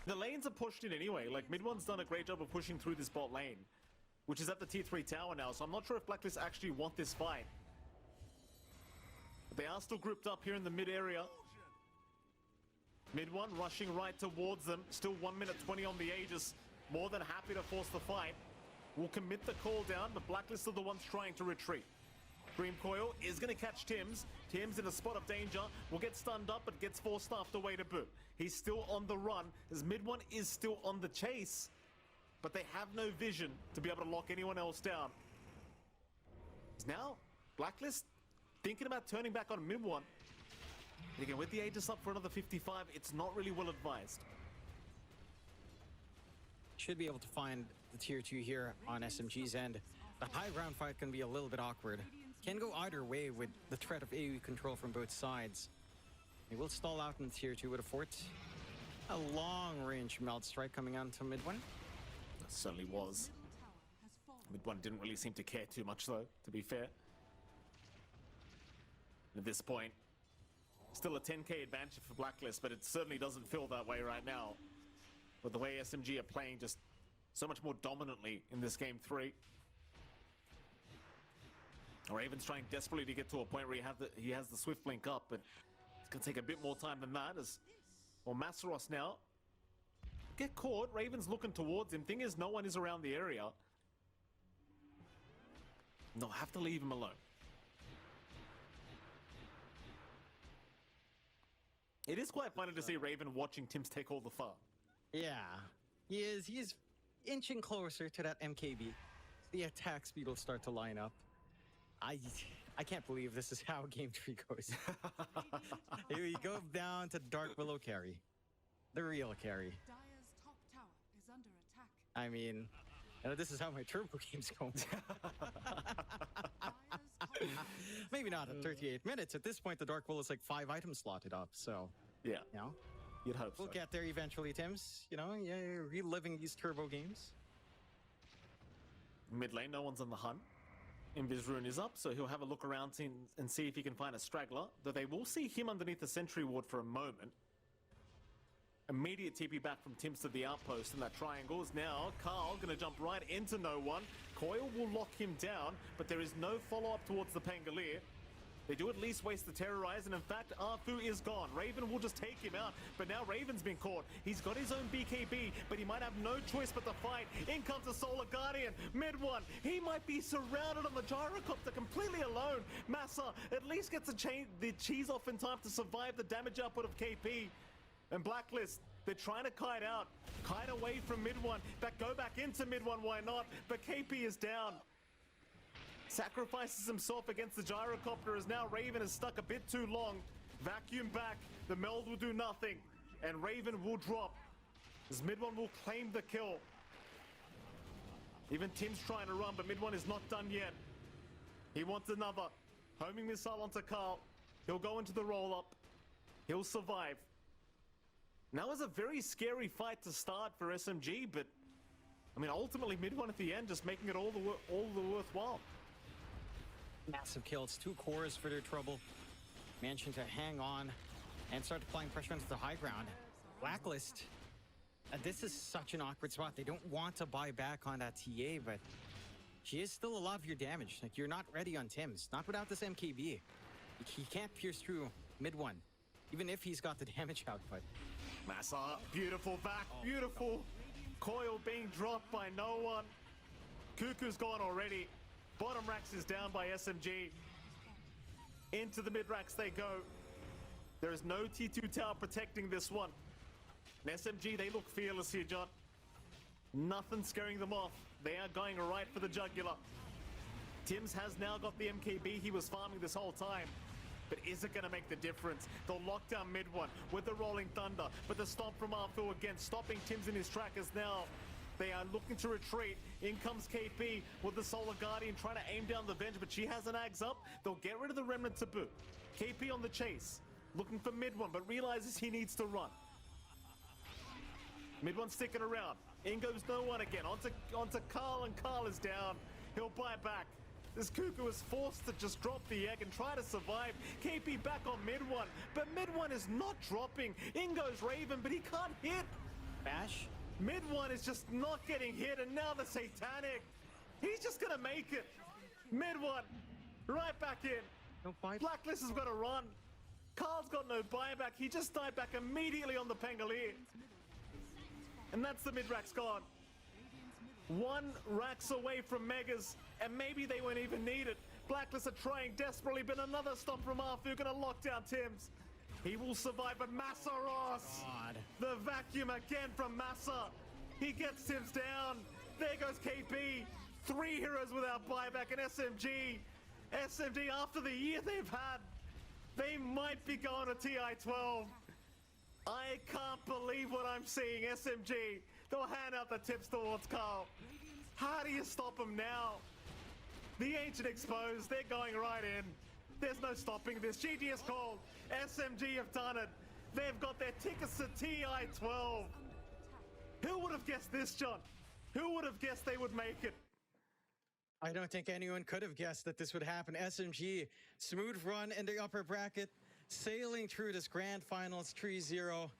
The lanes are pushed in anyway. Like, mid one's done a great job of pushing through this bot lane, which is at the T3 tower now, so I'm not sure if Blacklist actually want this fight. But they are still grouped up here in the mid area. Mid one rushing right towards them. Still 1 minute 20 on the Aegis. More than happy to force the fight. Will commit the call down, but Blacklist are the ones trying to retreat. Dream Coil is going to catch Tims. Tims in a spot of danger. Will get stunned up, but gets forced staffed away to boot. He's still on the run, as mid one is still on the chase. But they have no vision to be able to lock anyone else down. Now, Blacklist thinking about turning back on mid one. And again, with the Aegis up for another 55, it's not really well advised. Should be able to find the tier 2 here on SMG's end. The high ground fight can be a little bit awkward. Can go either way with the threat of AoE control from both sides. He will stall out in tier 2 with a fort. A long-range melt strike coming onto mid one. That certainly was. Mid one didn't really seem to care too much though, to be fair. At this point, still a 10k advantage for Blacklist, but it certainly doesn't feel that way right now. But the way SMG are playing just so much more dominantly in this game 3. Raven's trying desperately to get to a point where he has the Swift Blink up, but it's going to take a bit more time than that. Well, Masseros now get caught. Raven's looking towards him. Thing is, no one is around the area. They'll have to leave him alone. It is quite funny to see Raven watching Tims take all the farm. Yeah, he is. He's inching closer to that MKB. The attack speed will start to line up. I can't believe this is how game 3 goes. Here we go down to Dark Willow carry. The real carry. Dire's top tower is under attack. I mean, this is how my turbo games go. Maybe not at 38 minutes. At this point, the Dark Willow is like 5 items slotted up, so... Yeah. You know? You'd hope so. We'll get there eventually, Tims. You know, yeah, you're reliving these turbo games. Mid lane, no one's on the hunt. Invis Rune is up, so he'll have a look around and see if he can find a straggler. Though they will see him underneath the sentry ward for a moment. Immediate TP back from Tims to the outpost, and that triangle is now Carl going to jump right into no one. Coil will lock him down, but there is no follow-up towards the Pangolier. They do at least waste the Terrorize, and in fact, Arfu is gone. Raven will just take him out, but now Raven's been caught. He's got his own BKB, but he might have no choice but to fight. In comes the Solar Guardian, mid one. He might be surrounded on the gyrocopter completely alone. Massa at least gets the cheese off in time to survive the damage output of KP. And Blacklist, they're trying to kite out, kite away from mid one, go back into mid one, why not? But KP is down. Sacrifices himself against the gyrocopter as now Raven is stuck a bit too long. Vacuum back, the meld will do nothing, and Raven will drop. As mid one will claim the kill. Even Tim's trying to run, but mid one is not done yet. He wants another. Homing missile onto Carl. He'll go into the roll-up. He'll survive. Now is a very scary fight to start for SMG, but I mean ultimately mid one at the end just making it all the worthwhile. Massive kills, 2 cores for their trouble. Managing to hang on and start applying pressure onto the high ground. Blacklist. This is such an awkward spot. They don't want to buy back on that TA, but she is still a lot of your damage. Like, you're not ready on Tims. Not without this MKB. He can't pierce through mid one, even if he's got the damage output. Massa, beautiful back, beautiful. Coil being dropped by no one. Cuckoo's gone already. Bottom racks is down by SMG. Into the mid racks they go. There is no T2 tower protecting this one. And SMG, they look fearless here, John. Nothing scaring them off. They are going right for the jugular. Tims has now got the MKB he was farming this whole time. But is it going to make the difference? They'll lock down mid one with the Rolling Thunder. But the stomp from Arfu again, stopping Tims in his trackers now. They are looking to retreat. In comes KP with the Solar Guardian trying to aim down the Venge, but she has an Ags up. They'll get rid of the Remnant to boot. KP on the chase, looking for mid one, but realizes he needs to run. Mid one sticking around. In goes no one again. Onto Carl, and Carl is down. He'll buy back. This Cuckoo is forced to just drop the egg and try to survive. KP back on mid one, but mid one is not dropping. In goes Raven, but he can't hit. Bash. Mid one is just not getting hit, and now the Satanic. He's just gonna make it. Mid one, right back in. No fight. Blacklist has got to run. Carl's got no buyback. He just died back immediately on the Pangolier. And that's the mid-racks gone. One racks away from Megas, and maybe they won't even need it. Blacklist are trying desperately, but another stop from Arthur, gonna lock down Tims. He will survive, but Massa Ross. God. The vacuum again from Massa. He gets Tims down. There goes KP. 3 heroes without buyback, and SMG. SMG, after the year they've had, they might be going to TI12. I can't believe what I'm seeing. SMG, they'll hand out the tips towards Carl. How do you stop them now? The Ancient exposed, they're going right in. There's no stopping this. GG is called. SMG have done it. They've got their tickets to TI12. Who would have guessed this, John? Who would have guessed they would make it? I don't think anyone could have guessed that this would happen. SMG, smooth run in the upper bracket, sailing through this grand finals 3-0.